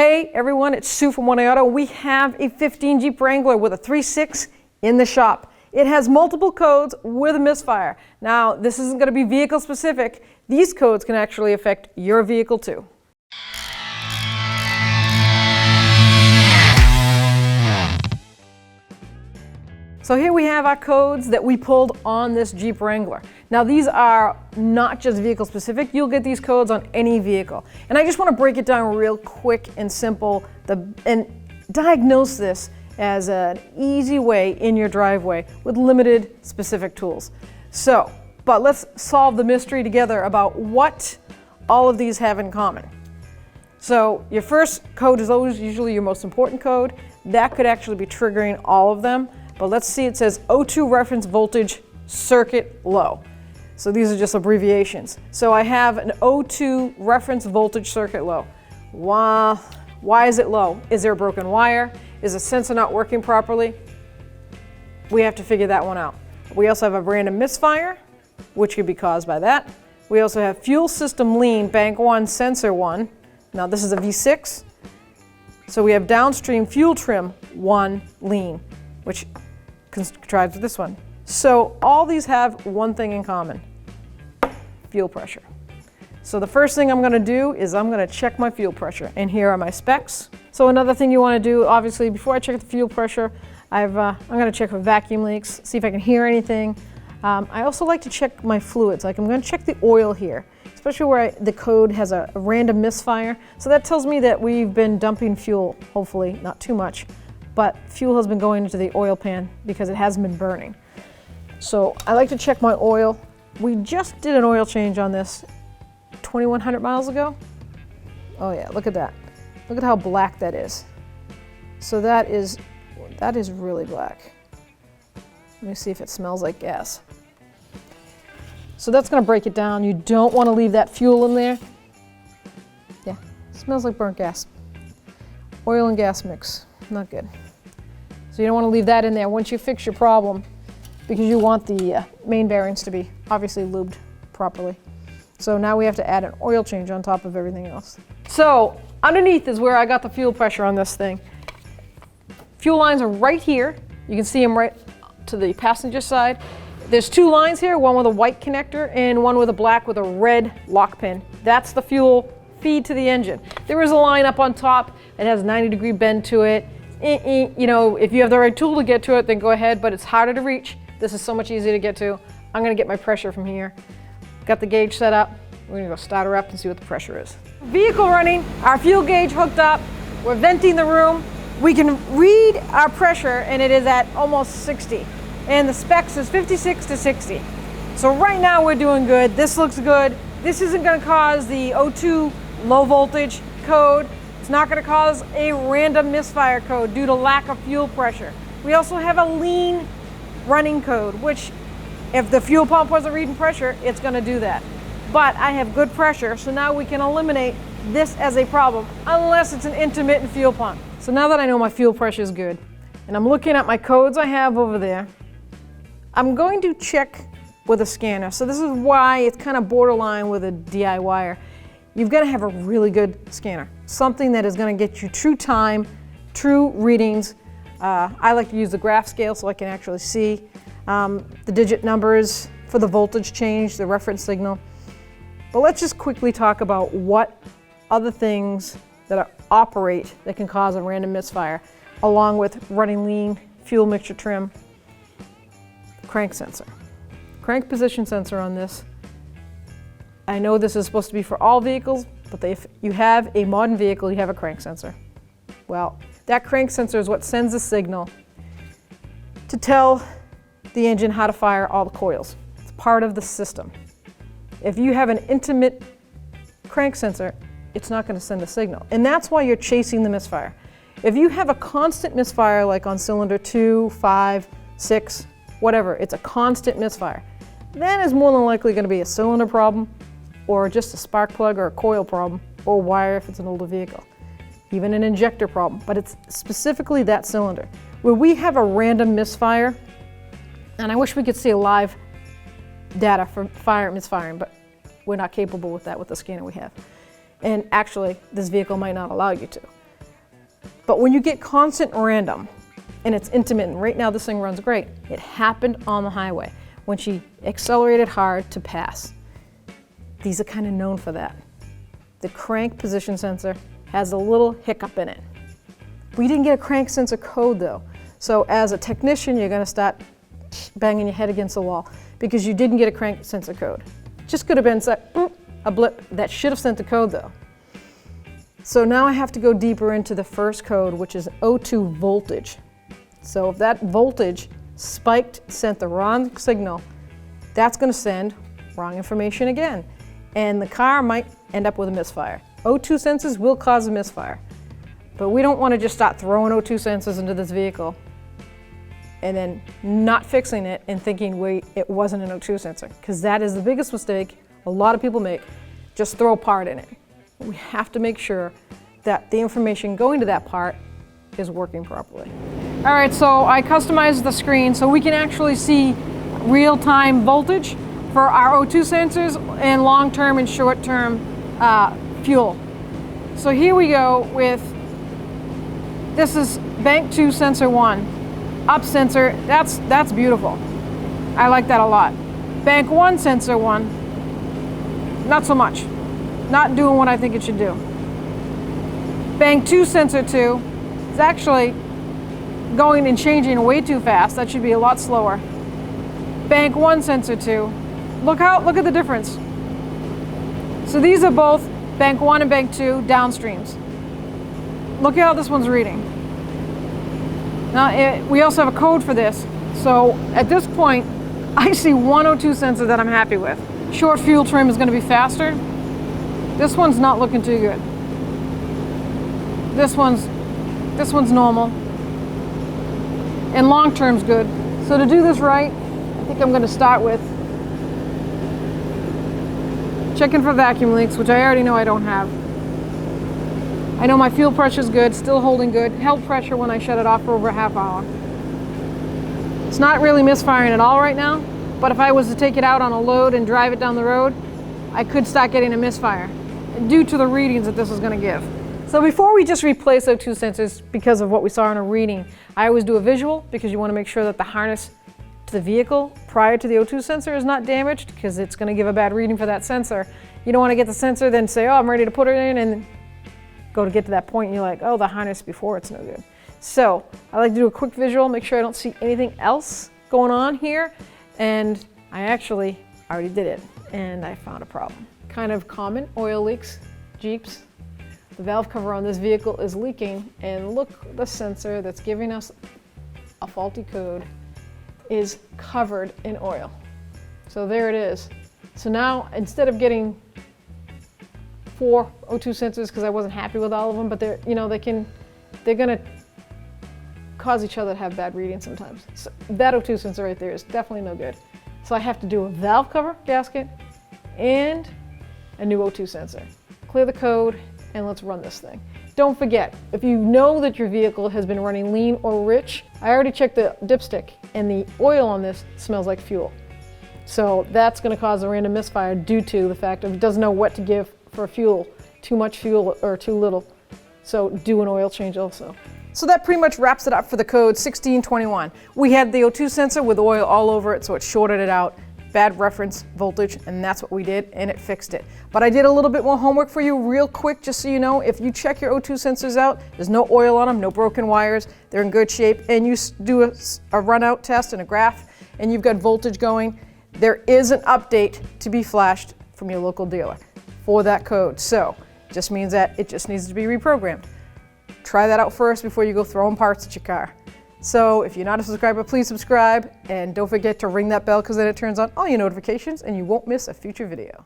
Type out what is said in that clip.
Hey everyone, it's Sue from One Auto. We have a 15 Jeep Wrangler with a 3.6 in the shop. It has multiple codes with a misfire. Now, this isn't going to be vehicle specific. These codes can actually affect your vehicle too. So here we have our codes that we pulled on this Jeep Wrangler. Now these are not just vehicle specific, you'll get these codes on any vehicle. And I just want to break it down real quick and simple and diagnose this as an easy way in your driveway with limited specific tools. So, but let's solve the mystery together about what all of these have in common. So your first code is always usually your most important code. That could actually be triggering all of them. But let's see, it says O2 reference voltage circuit low. So these are just abbreviations. So I have an O2 reference voltage circuit low. Why is it low? Is there a broken wire? Is the sensor not working properly? We have to figure that one out. We also have a random misfire, which could be caused by that. We also have fuel system lean, bank 1, sensor 1. Now this is a V6. So we have downstream fuel trim 1 lean, which contrives to this one. So all these have one thing in common: fuel pressure. So the first thing I'm going to do is I'm going to check my fuel pressure, and here are my specs. So another thing you want to do, obviously, before I check the fuel pressure, I'm going to check for vacuum leaks, see if I can hear anything. I also like to check my fluids. Like I'm going to check the oil here, especially where the code has a random misfire. So that tells me that we've been dumping fuel, hopefully not too much, but fuel has been going into the oil pan because it hasn't been burning. So I like to check my oil. We just did an oil change on this 2,100 miles ago. Oh yeah, look at that. Look at how black that is. So that is really black. Let me see if it smells like gas. So that's going to break it down. You don't want to leave that fuel in there. Yeah, it smells like burnt gas. Oil and gas mix, not good. So you don't want to leave that in there once you fix your problem, because you want the main bearings to be obviously lubed properly. So now we have to add an oil change on top of everything else. So underneath is where I got the fuel pressure on this thing. Fuel lines are right here. You can see them right to the passenger side. There's two lines here, one with a white connector and one with a black with a red lock pin. That's the fuel feed to the engine. There is a line up on top. It has a 90-degree bend to it. You know, if you have the right tool to get to it, then go ahead, but it's harder to reach. This is so much easier to get to. I'm gonna get my pressure from here. Got the gauge set up. We're gonna go start her up and see what the pressure is. Vehicle running, our fuel gauge hooked up. We're venting the room. We can read our pressure and it is at almost 60. And the specs is 56 to 60. So right now we're doing good. This looks good. This isn't gonna cause the O2 low voltage code. It's not gonna cause a random misfire code due to lack of fuel pressure. We also have a lean running code, which if the fuel pump wasn't reading pressure, it's gonna do that. But I have good pressure, so now we can eliminate this as a problem, unless it's an intermittent fuel pump. So now that I know my fuel pressure is good, and I'm looking at my codes I have over there, I'm going to check with a scanner. So this is why it's kind of borderline with a DIYer. You've got to have a really good scanner, something that is going to get you true time, true readings. I like to use the graph scale so I can actually see the digit numbers for the voltage change, the reference signal. But let's just quickly talk about what other things that operate that can cause a random misfire, along with running lean, fuel mixture trim, crank sensor. Crank position sensor on this. I know this is supposed to be for all vehicles, but if you have a modern vehicle, you have a crank sensor. Well, that crank sensor is what sends a signal to tell the engine how to fire all the coils. It's part of the system. If you have an intermittent crank sensor, it's not going to send a signal. And that's why you're chasing the misfire. If you have a constant misfire, like on cylinder 2, 5, 6, whatever, it's a constant misfire, then it's more than likely going to be a cylinder problem, or just a spark plug or a coil problem, or wire if it's an older vehicle. Even an injector problem, but it's specifically that cylinder. Where we have a random misfire, and I wish we could see a live data for misfiring, but we're not capable with that with the scanner we have. And actually, this vehicle might not allow you to. But when you get constant random and it's intermittent, right now this thing runs great. It happened on the highway when she accelerated hard to pass. These are kind of known for that. The crank position sensor has a little hiccup in it. We didn't get a crank sensor code though. So as a technician, you're gonna start banging your head against the wall because you didn't get a crank sensor code. Just could have been a blip that should have sent the code though. So now I have to go deeper into the first code, which is O2 voltage. So if that voltage spiked, sent the wrong signal, that's gonna send wrong information again. And the car might end up with a misfire. O2 sensors will cause a misfire. But we don't want to just start throwing O2 sensors into this vehicle and then not fixing it and thinking, wait, it wasn't an O2 sensor. Because that is the biggest mistake a lot of people make. Just throw a part in it. We have to make sure that the information going to that part is working properly. All right, so I customized the screen so we can actually see real-time voltage for our O2 sensors and long-term and short-term fuel. So here we go with, this is bank 2 sensor 1. Up sensor, that's beautiful. I like that a lot. Bank 1 sensor 1, not so much. Not doing what I think it should do. Bank 2 sensor 2 is actually going and changing way too fast. That should be a lot slower. Bank 1 sensor 2, look at the difference. So these are both bank 1 and bank 2 downstreams. Look at how this one's reading. Now, we also have a code for this. So at this point, I see one O2 sensor that I'm happy with. Short fuel trim is going to be faster. This one's not looking too good. This one's normal. And long term's good. So to do this right, I think I'm going to start with checking for vacuum leaks, which I already know I don't have. I know my fuel pressure's good, still holding good. Held pressure when I shut it off for over a half hour. It's not really misfiring at all right now, but if I was to take it out on a load and drive it down the road, I could start getting a misfire due to the readings that this is going to give. So before we just replace O2 sensors because of what we saw in a reading, I always do a visual because you want to make sure that the harness to the vehicle prior to the O2 sensor is not damaged because it's going to give a bad reading for that sensor. You don't want to get the sensor, then say, oh, I'm ready to put it in, and go to get to that point and you're like, oh, the harness before it's no good. So I like to do a quick visual, make sure I don't see anything else going on here. And I actually already did it and I found a problem. Kind of common oil leaks, Jeeps. The valve cover on this vehicle is leaking, and look, the sensor that's giving us a faulty code is covered in oil. So there it is. So now instead of getting 4 O2 sensors because I wasn't happy with all of them, but they're gonna cause each other to have bad readings sometimes. So that O2 sensor right there is definitely no good. So I have to do a valve cover gasket and a new O2 sensor. Clear the code and let's run this thing. Don't forget, if you know that your vehicle has been running lean or rich, I already checked the dipstick and the oil on this smells like fuel. So that's gonna cause a random misfire due to the fact of it doesn't know what to give for fuel, too much fuel or too little. So do an oil change also. So that pretty much wraps it up for the code 1621. We had the O2 sensor with oil all over it, so it shorted it out. Bad reference voltage, and that's what we did, and it fixed it. But I did a little bit more homework for you real quick, just so you know, if you check your O2 sensors out, there's no oil on them, no broken wires, they're in good shape, and you do a run out test and a graph, and you've got voltage going, there is an update to be flashed from your local dealer for that code. So it just means that it just needs to be reprogrammed. Try that out first before you go throwing parts at your car. So if you're not a subscriber, please subscribe, and don't forget to ring that bell because then it turns on all your notifications and you won't miss a future video.